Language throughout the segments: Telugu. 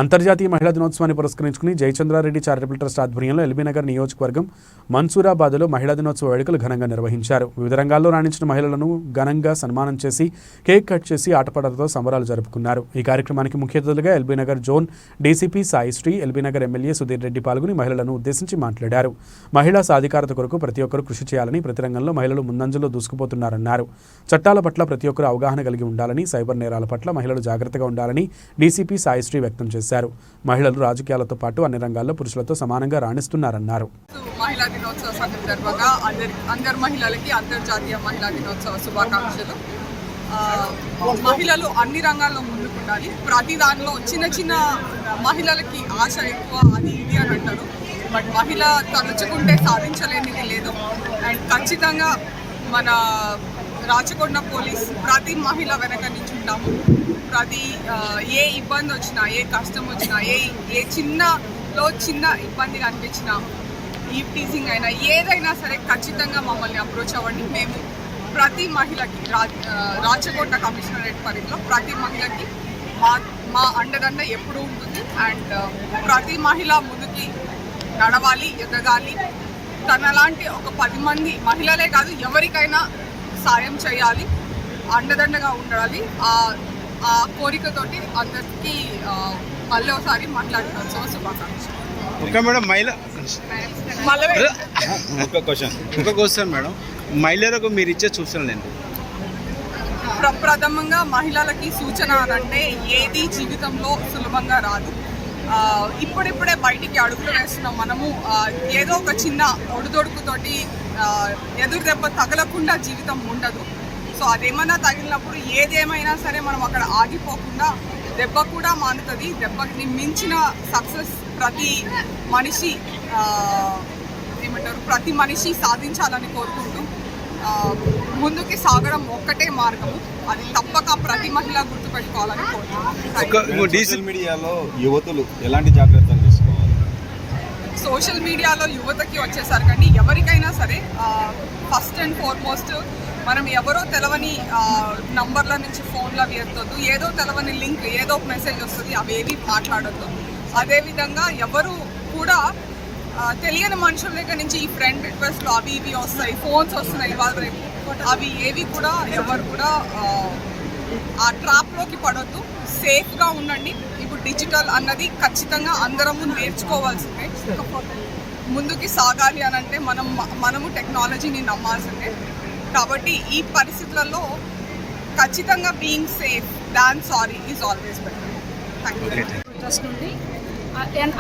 అంతర్జాతీయ మహిళా దినోత్సవాన్ని పురస్కరించుకుని జయచంద్రారెడ్డి చారిటబుల్ ట్రస్ట్ ఆధ్వర్యంలో ఎల్బీనగర్ నియోజకవర్గం మన్సూరాబాద్లో మహిళా దినోత్సవ వేడుకలు ఘనంగా నిర్వహించారు. వివిధ రంగాల్లో రాణించిన మహిళలను ఘనంగా సన్మానం చేసి కేక్ కట్ చేసి ఆటపాటలతో సంబరాలు జరుపుకున్నారు. ఈ కార్యక్రమానికి ముఖ్య అతిథులుగా LB Nagar zone DCP Saisri, LB Nagar MLA Sudheer Reddy పాల్గొని మహిళలను ఉద్దేశించి మాట్లాడారు. మహిళా సాధికారత కొరకు ప్రతి ఒక్కరూ కృషి చేయాలని, ప్రతి రంగంలో మహిళలు ముందంజలో దూసుకుపోతున్నారన్నారు. చట్టాల పట్ల ప్రతి ఒక్కరూ అవగాహన కలిగి ఉండాలని, సైబర్ నేరాల పట్ల మహిళలు జాగ్రత్తగా ఉండాలని డీసీపీ సాయిశ్రీ వ్యక్తం చేశారు. మహిళలు రాజకీయాలతో పాటు అన్ని రంగాల్లో పురుషులతో సమానంగా రాణిస్తున్నారన్నారు. మహిళా దినోత్సవ సందర్భంగా అందరు మహిళలకి అంతర్జాతీయ మహిళా దినోత్సవ శుభాకాంక్షలు. మహిళలు అన్ని రంగాల్లో ముందుకుండాలి. ప్రతి దానిలో చిన్న చిన్న మహిళలకి ఆశ ఎక్కువ, అది ఇది అని అంటారు. బట్ మహిళ తలుచుకుంటే సాధించలేనిది లేదు. అండ్ ఖచ్చితంగా మన రాచకొండ పోలీస్ ప్రతి మహిళ వెనక నించుంటాము. ప్రతి ఏ ఇబ్బంది వచ్చినా, ఏ కష్టం వచ్చినా, ఏ చిన్న ఇబ్బంది కనిపించినా, ఈ టీజింగ్ అయినా ఏదైనా సరే ఖచ్చితంగా మమ్మల్ని అప్రోచ్ అవ్వండి. మేము ప్రతి మహిళకి రాచకొండ కమిషనరేట్ పరిధిలో ప్రతి మహిళకి మా అండదండ ఎప్పుడూ ఉంటుంది. అండ్ ప్రతి మహిళ ముందుకి నడవాలి, ఎదగాలి. తనలాంటి ఒక 10 మంది మహిళలే కాదు ఎవరికైనా సాయం చేయాలి, అండదండగా ఉండాలి. ఆ కోరికతోటి అందరికీ మళ్ళీ ఒకసారి మాట్లాడుతున్నాం. శుభాకాంక్షలు. ఓకే మేడం, ఒక క్వశ్చన్ మేడం, మహిళలకు మీరు ఇచ్చే సూచనలు ఏంటి? ప్రథమంగా మహిళలకి సూచన అంటే ఏది జీవితంలో సులభంగా రాదు. ఇప్పుడిప్పుడే బయటికి అడుగులు వేస్తున్నాం మనము. ఏదో ఒక చిన్న ఒడిదొడుకుతోటి ఎదురు దెబ్బ తగలకుండా జీవితం ఉండదు. సో అదేమన్నా తగిలినప్పుడు ఏదేమైనా సరే మనం అక్కడ ఆగిపోకుండా, దెబ్బ కూడా మానుతుంది. దెబ్బని మించిన సక్సెస్ ప్రతి మనిషి సాధించాలని కోరుకుంటూ ముందుకి సాగడం ఒక్కటే మార్గము. అది తప్పక ప్రతి మహిళ గుర్తుపెట్టుకోవాలని కోరుకుంటున్నాను. సోషల్ మీడియాలో యువతులు ఎలాంటి జాగ్రత్తలు తీసుకోవాలి? సోషల్ మీడియాలో యువతకి వచ్చేసరికండి ఎవరికైనా సరే ఫస్ట్ అండ్ ఫార్మోస్ట్ మనం ఎవరో తెలవని నంబర్ల నుంచి ఫోన్లు అవి ఎత్తొద్దు. ఏదో తెలవని లింక్, ఏదో మెసేజ్ వస్తుంది, అవేవి మాట్లాడొద్దు. అదేవిధంగా ఎవరు కూడా తెలియని మనుషుల దగ్గర నుంచి ఈ ఫ్రెండ్ రిక్వెస్ట్లు అవి ఇవి వస్తాయి, ఫోన్స్ వస్తున్నాయి ఇవాళ రేపు. అవి ఏవి కూడా ఎవరు కూడా ఆ ట్రాప్లోకి పడొద్దు. సేఫ్గా ఉండండి. ఇప్పుడు డిజిటల్ అన్నది ఖచ్చితంగా అందరము నేర్చుకోవాల్సిందే. ముందుకి సాగాలి అని అంటే మనము టెక్నాలజీని నమ్మాల్సిందే. కాబట్టి ఈ పరిస్థితులలో ఖచ్చితంగా being safe than sorry is always better. Thank you. Trust నుండి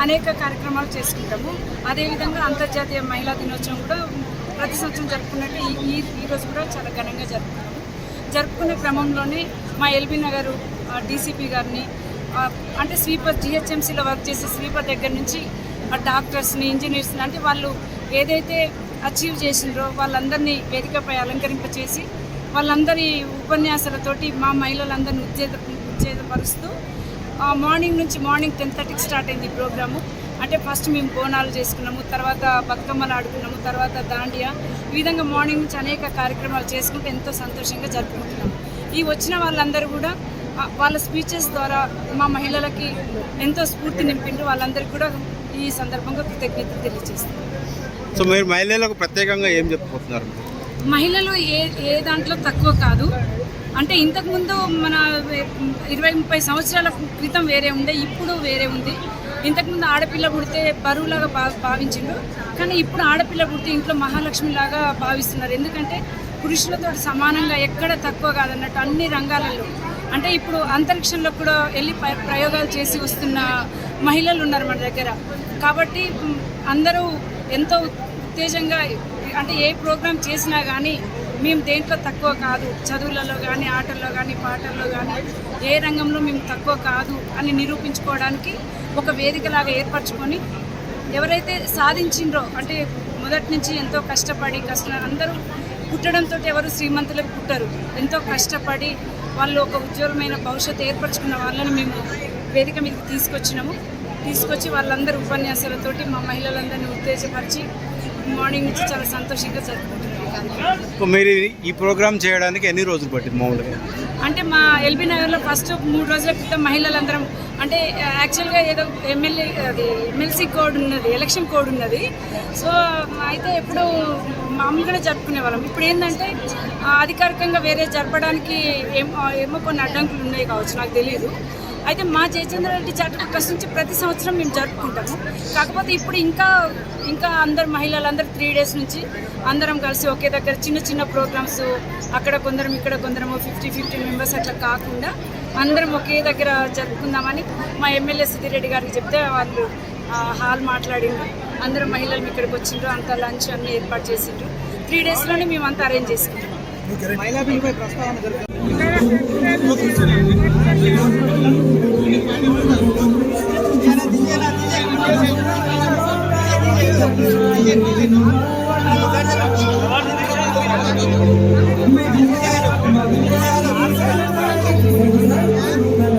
అనేక కార్యక్రమాలు చేసుకుంటాము. అదేవిధంగా అంతర్జాతీయ మహిళా దినోత్సవం కూడా ప్రతి సంవత్సరం జరుపుకున్నట్టు ఈరోజు కూడా చాలా ఘనంగా జరుపుకునే క్రమంలోనే మా ఎల్బీనగర్ డీసీపీ గారిని, అంటే స్వీపర్ జిహెచ్ఎంసీలో వర్క్ చేసే స్వీపర్ దగ్గర నుంచి డాక్టర్స్ని, ఇంజనీర్స్ని, అంటే వాళ్ళు ఏదైతే అచీవ్ చేసిండ్రో వాళ్ళందరినీ వేదికపై అలంకరింపచేసి వాళ్ళందరి ఉపన్యాసాలతోటి మా మహిళలందరినీ ఉత్తేజపరుస్తూ మార్నింగ్ 10:30కి స్టార్ట్ అయింది ఈ ప్రోగ్రాము. అంటే ఫస్ట్ మేము బోనాలు చేసుకున్నాము, తర్వాత బతుకమ్మలు ఆడుకున్నాము, తర్వాత దాండియా. ఈ విధంగా మార్నింగ్ నుంచి అనేక కార్యక్రమాలు చేసుకుంటూ ఎంతో సంతోషంగా జరుపుకుంటున్నాము. ఈ వచ్చిన వాళ్ళందరూ కూడా వాళ్ళ స్పీచెస్ ద్వారా మా మహిళలకి ఎంతో స్ఫూర్తి నింపిండ్రు. వాళ్ళందరికీ కూడా ఈ సందర్భంగా కృతజ్ఞతలు తెలియజేస్తున్నాం. సో మీరు మహిళలకు ప్రత్యేకంగా ఏం చెప్పబోతున్నారు? మహిళలు ఏ దాంట్లో తక్కువ కాదు. అంటే ఇంతకుముందు మన 20-30 సంవత్సరాల క్రితం వేరే ఉండే, ఇప్పుడు వేరే ఉంది. ఇంతకుముందు ఆడపిల్ల పుడితే బరువులాగా భావించిండు, కానీ ఇప్పుడు ఆడపిల్ల పుడితే ఇంట్లో మహాలక్ష్మిలాగా భావిస్తున్నారు. ఎందుకంటే పురుషులతో సమానంగా ఎక్కడ తక్కువ కాదన్నట్టు అన్ని రంగాలలో. అంటే ఇప్పుడు అంతరిక్షంలో కూడా వెళ్ళి ప్రయోగాలు చేసి వస్తున్న మహిళలు ఉన్నారు మన దగ్గర. కాబట్టి అందరూ ఎంతో ఉత్తేజంగా, అంటే ఏ ప్రోగ్రాం చేసినా కానీ మేము దేంట్లో తక్కువ కాదు, చదువులలో కానీ, ఆటల్లో కానీ, పాటల్లో కానీ, ఏ రంగంలో మేము తక్కువ కాదు అని నిరూపించుకోవడానికి ఒక వేదికలాగా ఏర్పరచుకొని ఎవరైతే సాధించిండ్రో, అంటే మొదటి నుంచి ఎంతో కష్టపడి అందరూ పుట్టడంతో ఎవరు శ్రీమంతులకు పుట్టరు. ఎంతో కష్టపడి వాళ్ళు ఒక ఉజ్వలమైన భవిష్యత్తు ఏర్పరచుకున్న వాళ్ళని మేము వేదిక మీదకి తీసుకొచ్చి వాళ్ళందరూ ఉపన్యాసాలతోటి మా మహిళలందరినీ ఉత్తేజపరిచి మార్నింగ్ నుంచి చాలా సంతోషంగా జరుపుకుంటున్నాం. మీరు ఈ ప్రోగ్రామ్ చేయడానికి ఎన్ని రోజులు పట్టింది మామూలుగా? అంటే మా ఎల్బీ నగర్లో ఫస్ట్ 3 రోజుల క్రితం మహిళలందరం అంటే యాక్చువల్గా ఏదో ఎమ్మెల్సీ కోడ్ ఉన్నది, ఎలక్షన్ కోడ్ ఉన్నది. సో అయితే ఎప్పుడు మామూలుగానే జరుపుకునే వాళ్ళం. ఇప్పుడు ఏంటంటే అధికారికంగా వేరే జరపడానికి ఏమో కొన్ని అడ్డంకులు ఉన్నాయి కావచ్చు, నాకు తెలియదు. అయితే మా జయచంద్రారెడ్డి చారిటబుల్ ట్రస్ట్ నుంచి ప్రతి సంవత్సరం మేము జరుపుకుంటాము. కాకపోతే ఇప్పుడు ఇంకా అందరు మహిళలందరూ 3 days నుంచి అందరం కలిసి ఒకే దగ్గర చిన్న చిన్న ప్రోగ్రామ్స్, అక్కడ కొందరం ఇక్కడ కొందరము 50-50 మెంబర్స్ అట్లా కాకుండా అందరం ఒకే దగ్గర జరుపుకుందామని మా ఎమ్మెల్యే సుధీరెడ్డి గారికి చెప్తే వాళ్ళు హాల్ మాట్లాడిండ్రు. అందరం మహిళలు ఇక్కడికి వచ్చిండ్రు, అంతా లంచ్ అన్నీ ఏర్పాటు చేసిండ్రు. 3 daysలోనే మేము అంతా అరేంజ్ చేసుకుంటాం.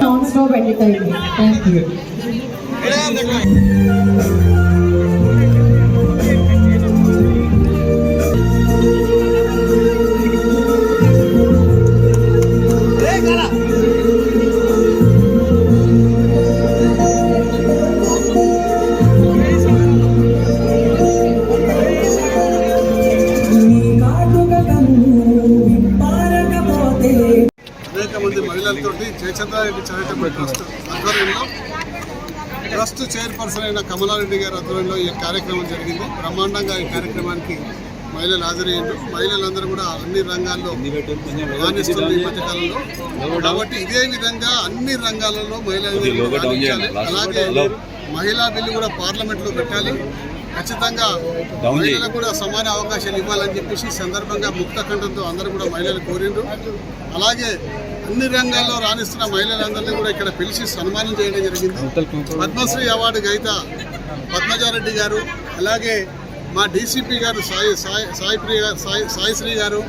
Non-stop entertainment. Thank you. అనేక మంది మహిళలతోటి జయచంద్రారెడ్డి చారిటబుల్ ట్రస్ట్ ఆధ్వర్యంలో ట్రస్ట్ చైర్పర్సన్ అయిన కమలారెడ్డి గారి ఆధ్వర్యంలో ఈ కార్యక్రమం జరిగింది. బ్రహ్మాండంగా ఈ కార్యక్రమానికి మహిళలు హాజరయ్యారు. మహిళలందరూ కూడా అన్ని రంగాల్లో రాణిస్తున్నారు ఈ మధ్యకాలంలో. కాబట్టి ఇదే విధంగా అన్ని రంగాలలో మహిళలు రాణించాలి. అలాగే మహిళా బిల్లు కూడా పార్లమెంట్లో పెట్టాలి. ఖచ్చితంగా మహిళలకు కూడా సమాన అవకాశాలు ఇవ్వాలని చెప్పేసి సందర్భంగా ముక్త కంఠంతో అందరూ కూడా మహిళలు కోరిండ్రు. అలాగే అన్ని రంగాల్లో రాణిస్తున్న మహిళలందరినీ కూడా ఇక్కడ పిలిచి సన్మానం చేయడం జరిగింది. పద్మశ్రీ అవార్డు గ్రహీత పద్మజారెడ్డి గారు, అలాగే మా డీసీపీ గారు సాయిశ్రీ గారు,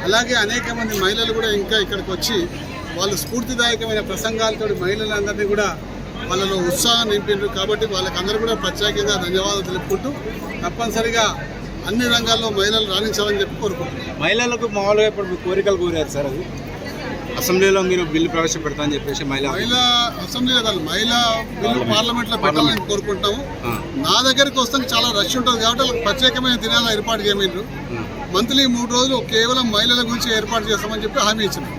అలాగే అనేక మంది మహిళలు కూడా ఇంకా ఇక్కడికి వచ్చి వాళ్ళు స్ఫూర్తిదాయకమైన ప్రసంగాలతో మహిళలందరినీ కూడా వాళ్ళలో ఉత్సాహం నింపిండ్రు. కాబట్టి వాళ్ళకందరూ కూడా ప్రత్యేకంగా ధన్యవాదాలు తెలుపుకుంటూ తప్పనిసరిగా అన్ని రంగాల్లో మహిళలు రాణించాలని చెప్పి కోరుకుంటున్నాం. మహిళలకు మామూలుగా ఇప్పుడు మీ కోరికలు కోరారు సార్, అది అసెంబ్లీలో మీరు బిల్లు ప్రవేశపెడతా అని చెప్పేసి మహిళా అసెంబ్లీలో కాదు, మహిళా బిల్లు పార్లమెంట్లో పెట్టాలని కోరుకుంటాము. నా దగ్గరికి వస్తే చాలా రష్ ఉంటుంది కాబట్టి వాళ్ళకి ప్రత్యేకమైన దినాలు ఏర్పాటు చేయమంటారు. మంత్లీ 3 రోజులు కేవలం మహిళల గురించి ఏర్పాటు చేస్తామని చెప్పి హామీ ఇచ్చినాం.